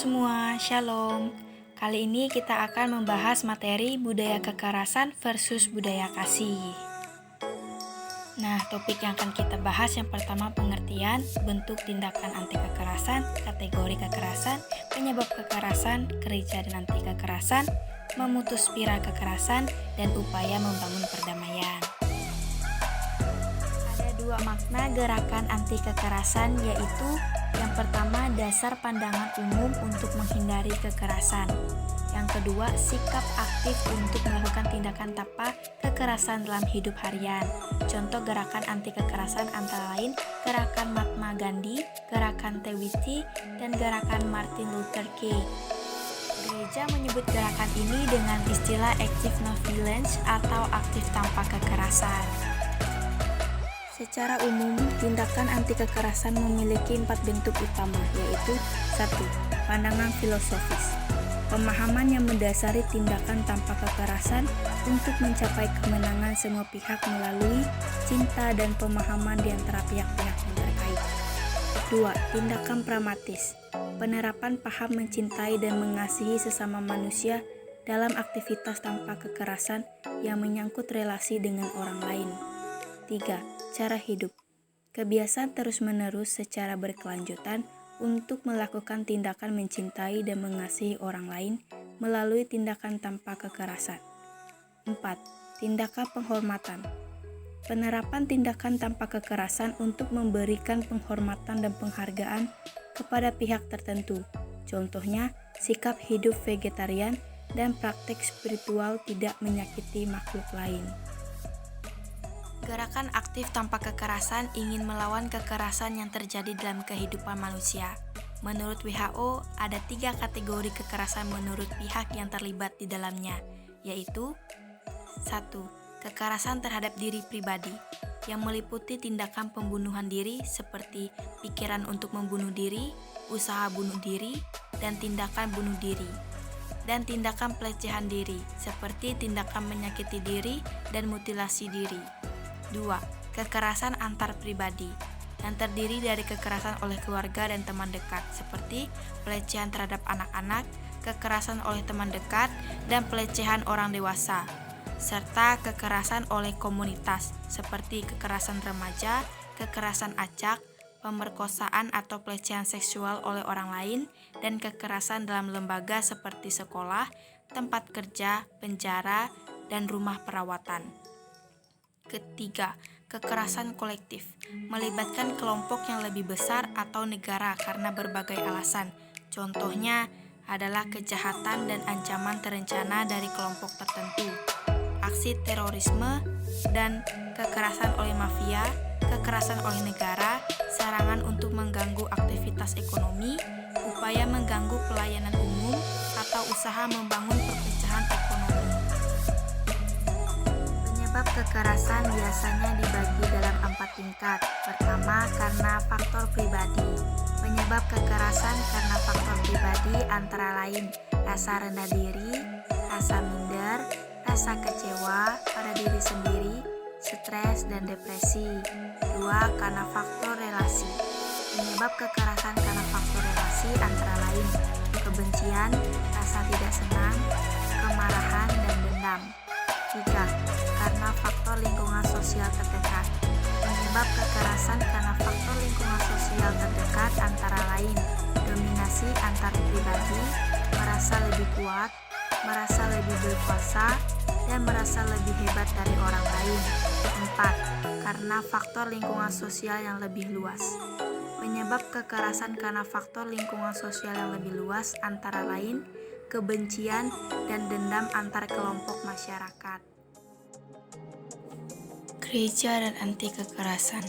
semua, Shalom. Kali ini kita akan membahas materi budaya kekerasan versus budaya kasih. Nah, topik yang akan kita bahas yang pertama pengertian, bentuk tindakan anti kekerasan, kategori kekerasan, penyebab kekerasan, gereja dan anti kekerasan, memutus spiral kekerasan, dan upaya membangun perdamaian. Ada dua makna gerakan anti kekerasan, yaitu yang pertama, dasar pandangan umum untuk menghindari kekerasan. Yang kedua, sikap aktif untuk melakukan tindakan tanpa kekerasan dalam hidup harian. Contoh gerakan anti kekerasan antara lain gerakan Mahatma Gandhi, gerakan Tewiti, dan gerakan Martin Luther King. Gereja menyebut gerakan ini dengan istilah active non-violence atau aktif tanpa kekerasan. Secara umum, tindakan anti kekerasan memiliki 4 bentuk utama, yaitu 1. Pandangan filosofis. Pemahaman yang mendasari tindakan tanpa kekerasan untuk mencapai kemenangan semua pihak melalui cinta dan pemahaman di antara pihak-pihak yang terkait. 2. Tindakan pragmatis. Penerapan paham mencintai dan mengasihi sesama manusia dalam aktivitas tanpa kekerasan yang menyangkut relasi dengan orang lain. 3. Cara hidup. Kebiasaan terus-menerus secara berkelanjutan untuk melakukan tindakan mencintai dan mengasihi orang lain melalui tindakan tanpa kekerasan. 4. Tindakan penghormatan. Penerapan tindakan tanpa kekerasan untuk memberikan penghormatan dan penghargaan kepada pihak tertentu. Contohnya, sikap hidup vegetarian dan praktek spiritual tidak menyakiti makhluk lain. Gerakan aktif tanpa kekerasan ingin melawan kekerasan yang terjadi dalam kehidupan manusia. Menurut WHO, ada 3 kategori kekerasan menurut pihak yang terlibat di dalamnya, yaitu 1. Kekerasan terhadap diri pribadi, yang meliputi tindakan pembunuhan diri seperti pikiran untuk membunuh diri, usaha bunuh diri, dan tindakan bunuh diri. Dan tindakan pelecehan diri, seperti tindakan menyakiti diri dan mutilasi diri. 2. Kekerasan antar pribadi, yang terdiri dari kekerasan oleh keluarga dan teman dekat, seperti pelecehan terhadap anak-anak, kekerasan oleh teman dekat, dan pelecehan orang dewasa, serta kekerasan oleh komunitas, seperti kekerasan remaja, kekerasan acak, pemerkosaan atau pelecehan seksual oleh orang lain, dan kekerasan dalam lembaga seperti sekolah, tempat kerja, penjara, dan rumah perawatan. Ketiga, kekerasan kolektif, melibatkan kelompok yang lebih besar atau negara karena berbagai alasan. Contohnya adalah kejahatan dan ancaman terencana dari kelompok tertentu, aksi terorisme, dan kekerasan oleh mafia, kekerasan oleh negara, serangan untuk mengganggu aktivitas ekonomi, upaya mengganggu pelayanan umum, atau usaha membangun perpecahan ekonomi. Penyebab kekerasan biasanya dibagi dalam 4 tingkat. Pertama, karena faktor pribadi. Penyebab kekerasan karena faktor pribadi antara lain rasa rendah diri, rasa minder, rasa kecewa pada diri sendiri, stres, dan depresi. 2. Karena faktor relasi. Penyebab kekerasan karena faktor relasi antara lain kebencian, rasa tidak senang, kemarahan, dan dendam. 3. Karena faktor lingkungan sosial terdekat. Penyebab kekerasan karena faktor lingkungan sosial terdekat antara lain dominasi antar pribadi, merasa lebih kuat, merasa lebih berkuasa, dan merasa lebih hebat dari orang lain. 4. Karena faktor lingkungan sosial yang lebih luas. Penyebab kekerasan karena faktor lingkungan sosial yang lebih luas antara lain kebencian dan dendam antar kelompok masyarakat. Gereja dan anti kekerasan.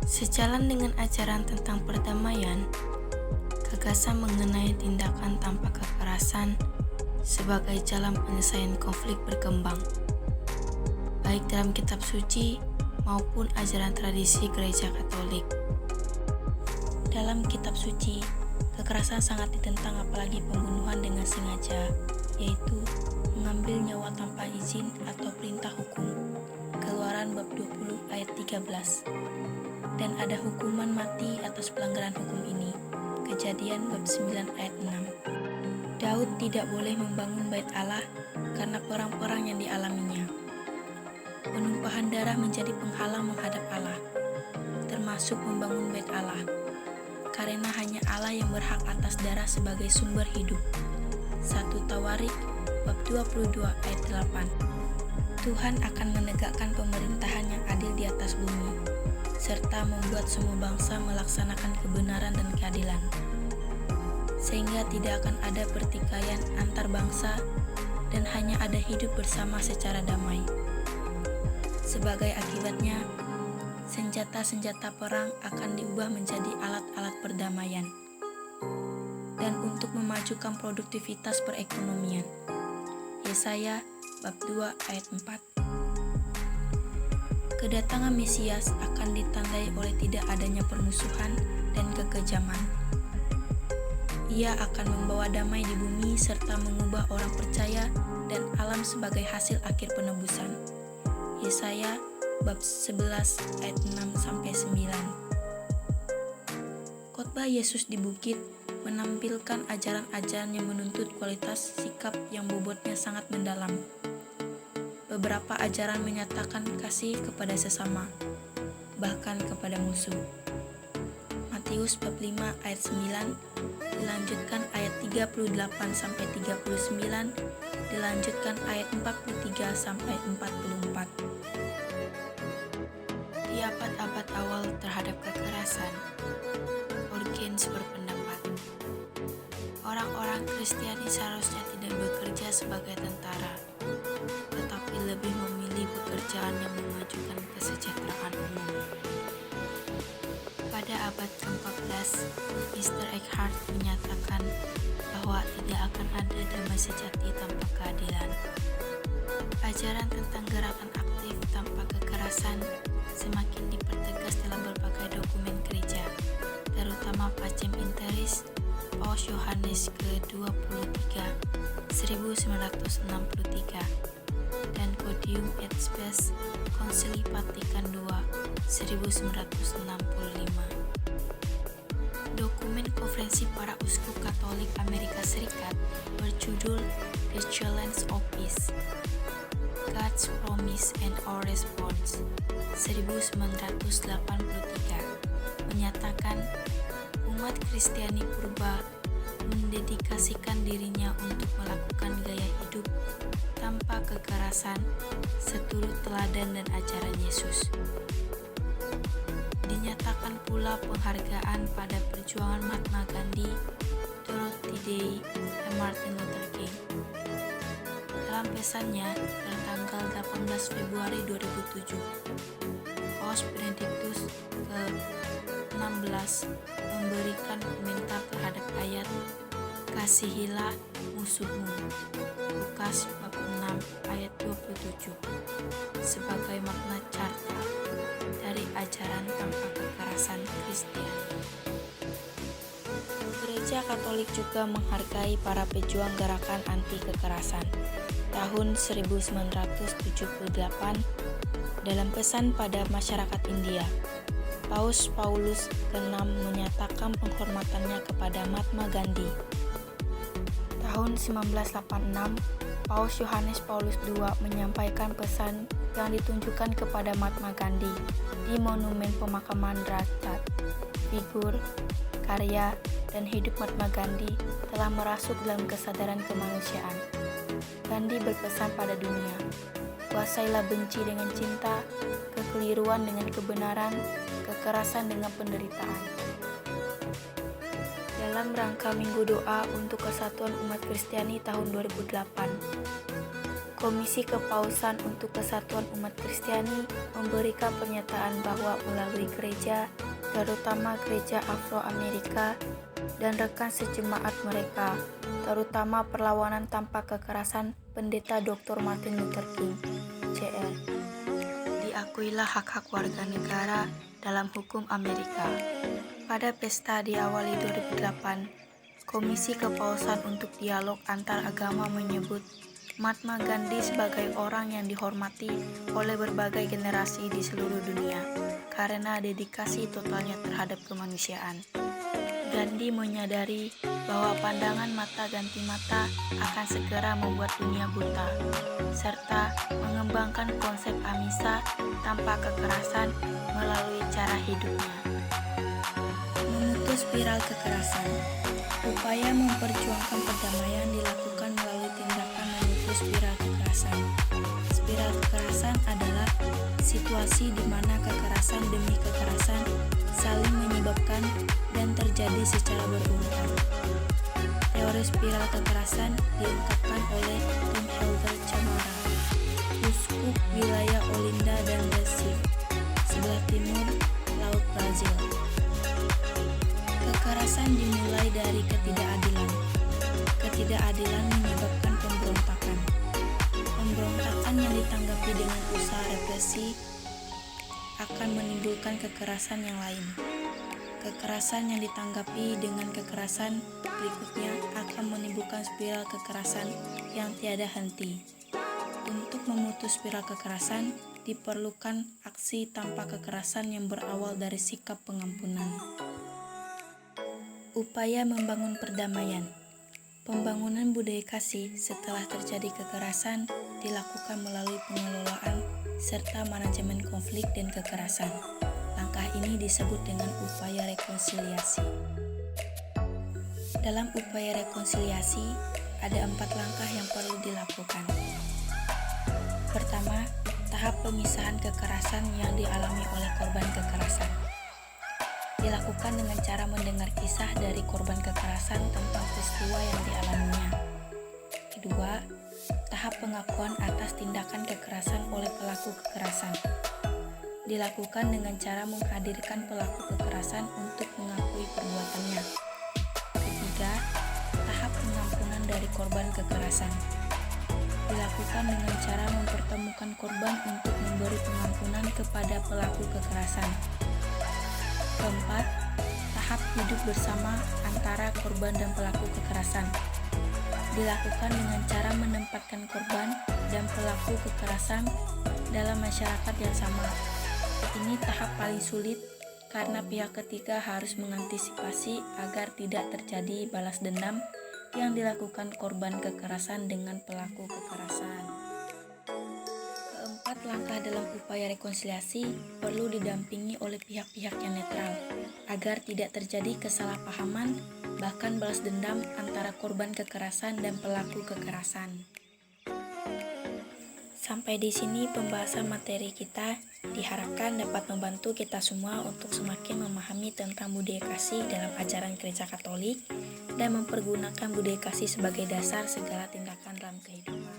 Sejalan dengan ajaran tentang perdamaian, gagasan mengenai tindakan tanpa kekerasan sebagai jalan penyelesaian konflik berkembang, baik dalam kitab suci maupun ajaran tradisi gereja Katolik. Dalam kitab suci, kekerasan sangat ditentang, apalagi pembunuhan dengan sengaja, yaitu mengambil nyawa tanpa izin atau perintah hukum. Keluaran bab 20 ayat 13. Dan ada hukuman mati atas pelanggaran hukum ini. Kejadian bab 9 ayat 6. Daud tidak boleh membangun bait Allah karena perang-perang yang dialaminya. Penumpahan darah menjadi penghalang menghadap Allah, termasuk membangun bait Allah, karena hanya Allah yang berhak atas darah sebagai sumber hidup. 1 Tawarik bab 22 ayat 8. Tuhan akan menegakkan pemerintahan yang adil di atas bumi, serta membuat semua bangsa melaksanakan kebenaran dan keadilan, sehingga tidak akan ada pertikaian antar bangsa dan hanya ada hidup bersama secara damai. Sebagai akibatnya, senjata-senjata perang akan diubah menjadi alat-alat perdamaian dan untuk memajukan produktivitas perekonomian. Yesaya bab 2 ayat 4. Kedatangan Mesias akan ditandai oleh tidak adanya permusuhan dan kekejaman. Ia akan membawa damai di bumi serta mengubah orang percaya dan alam sebagai hasil akhir penebusan. Yesaya bab 11 ayat 6-9. Khotbah Yesus di bukit menampilkan ajaran-ajaran yang menuntut kualitas sikap yang bobotnya sangat mendalam. Beberapa ajaran menyatakan kasih kepada sesama, bahkan kepada musuh. Matius bab 5 ayat 9, dilanjutkan ayat 38-39, dilanjutkan ayat 43-44. Di abad-abad awal terhadap kekerasan, Origenes berpendapat, orang-orang Kristiani seharusnya tidak bekerja sebagai tentara, tetapi lebih memilih pekerjaan yang memajukan kesejahteraan umum. Pada abad ke-14, Mr. Eckhart menyatakan bahwa tidak akan ada damai sejati tanpa keadilan. Ajaran tentang gerakan aktif tanpa kekerasan semakin dipertegas dalam berbagai dokumen gereja, terutama Pacem in Terris Paus Yohanes ke-23 1963 dan Gaudium et Spes Konsili Vatikan II 1965. Dokumen Konferensi Para Uskup Katolik Amerika Serikat berjudul The Challenge of Peace, God's Promise and Our Response 1983 menyatakan umat Kristiani purba mendedikasikan dirinya untuk melakukan gaya hidup tanpa kekerasan seturut teladan dan ajaran Yesus. Dinyatakan pula penghargaan pada perjuangan Mahatma Gandhi, Dorothy Day, dan Martin Luther King. Dalam pesannya tertanggal 18 Februari 2007, Paus Benediktus ke-16 memberikan komentar terhadap ayat "Kasihilah musuhmu" Lukas bab 6 ayat 27 sebagai makna carta dari ajaran tanpa kekerasan Kristiani. Gereja Katolik juga menghargai para pejuang gerakan anti kekerasan. Tahun 1978, dalam pesan pada masyarakat India, Paus Paulus ke-6 menyatakan penghormatannya kepada Mahatma Gandhi. Tahun 1986, Paus Yohanes Paulus II menyampaikan pesan yang ditunjukkan kepada Mahatma Gandhi di Monumen Pemakaman Derajat. Figur, karya, dan hidup Mahatma Gandhi telah merasuk dalam kesadaran kemanusiaan. Gandhi berpesan pada dunia, kuasailah benci dengan cinta, kekeliruan dengan kebenaran, kekerasan dengan penderitaan. Dalam rangka Minggu Doa untuk Kesatuan Umat Kristiani tahun 2008, Komisi Kepausan untuk Kesatuan Umat Kristiani memberikan pernyataan bahwa melalui gereja, terutama gereja Afro-Amerika dan rekan sejemaat mereka, terutama perlawanan tanpa kekerasan Pendeta Dr. Martin Luther King, Jr. Diakuilah hak-hak warga negara dalam hukum Amerika. Pada pesta diawali 2008, Komisi Kepausan untuk Dialog Antar Agama menyebut Mahatma Gandhi sebagai orang yang dihormati oleh berbagai generasi di seluruh dunia karena dedikasi totalnya terhadap kemanusiaan. Gandhi menyadari bahwa pandangan mata ganti mata akan segera membuat dunia buta, serta mengembangkan konsep ahimsa tanpa kekerasan melalui cara hidupnya. Memutus spiral kekerasan. Upaya memperjuangkan perdamaian dilakukan melalui tindakan memutus spiral kekerasan. Spiral kekerasan adalah situasi di mana kekerasan demi kekerasan saling menyebabkan dan terjadi secara berurutan. Teori spiral kekerasan diungkapkan oleh Tom Helder Camara, uskup wilayah Olinda dan Recife, sebelah timur Laut Brazil. Kekerasan dimulai dari ketidakadilan. Ketidakadilan menyebabkan pemberontakan. Pemberontakan yang ditanggapi dengan usaha represi akan menimbulkan kekerasan yang lain. Kekerasan yang ditanggapi dengan kekerasan berikutnya akan menimbulkan spiral kekerasan yang tiada henti. Untuk memutus spiral kekerasan, diperlukan aksi tanpa kekerasan yang berawal dari sikap pengampunan. Upaya membangun perdamaian. Pembangunan budaya kasih setelah terjadi kekerasan dilakukan melalui pengelolaan serta manajemen konflik dan kekerasan. Langkah ini disebut dengan upaya rekonsiliasi. Dalam upaya rekonsiliasi, ada 4 langkah yang perlu dilakukan. Pertama, tahap pemisahan kekerasan yang dialami oleh korban kekerasan. Dilakukan dengan cara mendengar kisah dari korban kekerasan tentang peristiwa yang dialaminya. Kedua, tahap pengakuan atas tindakan kekerasan oleh pelaku kekerasan. Dilakukan dengan cara menghadirkan pelaku kekerasan untuk mengakui perbuatannya. Ketiga, tahap pengampunan dari korban kekerasan. Dilakukan dengan cara mempertemukan korban untuk memberi pengampunan kepada pelaku kekerasan. Keempat, tahap hidup bersama antara korban dan pelaku kekerasan. Dilakukan dengan cara menempatkan korban dan pelaku kekerasan dalam masyarakat yang sama. Ini tahap paling sulit karena pihak ketiga harus mengantisipasi agar tidak terjadi balas dendam yang dilakukan korban kekerasan dengan pelaku kekerasan. Keempat langkah dalam upaya rekonsiliasi perlu didampingi oleh pihak-pihak yang netral agar tidak terjadi kesalahpahaman bahkan balas dendam antara korban kekerasan dan pelaku kekerasan. Sampai di sini pembahasan materi kita diharapkan dapat membantu kita semua untuk semakin memahami tentang budaya kasih dalam ajaran Gereja Katolik dan mempergunakan budaya kasih sebagai dasar segala tindakan dalam kehidupan.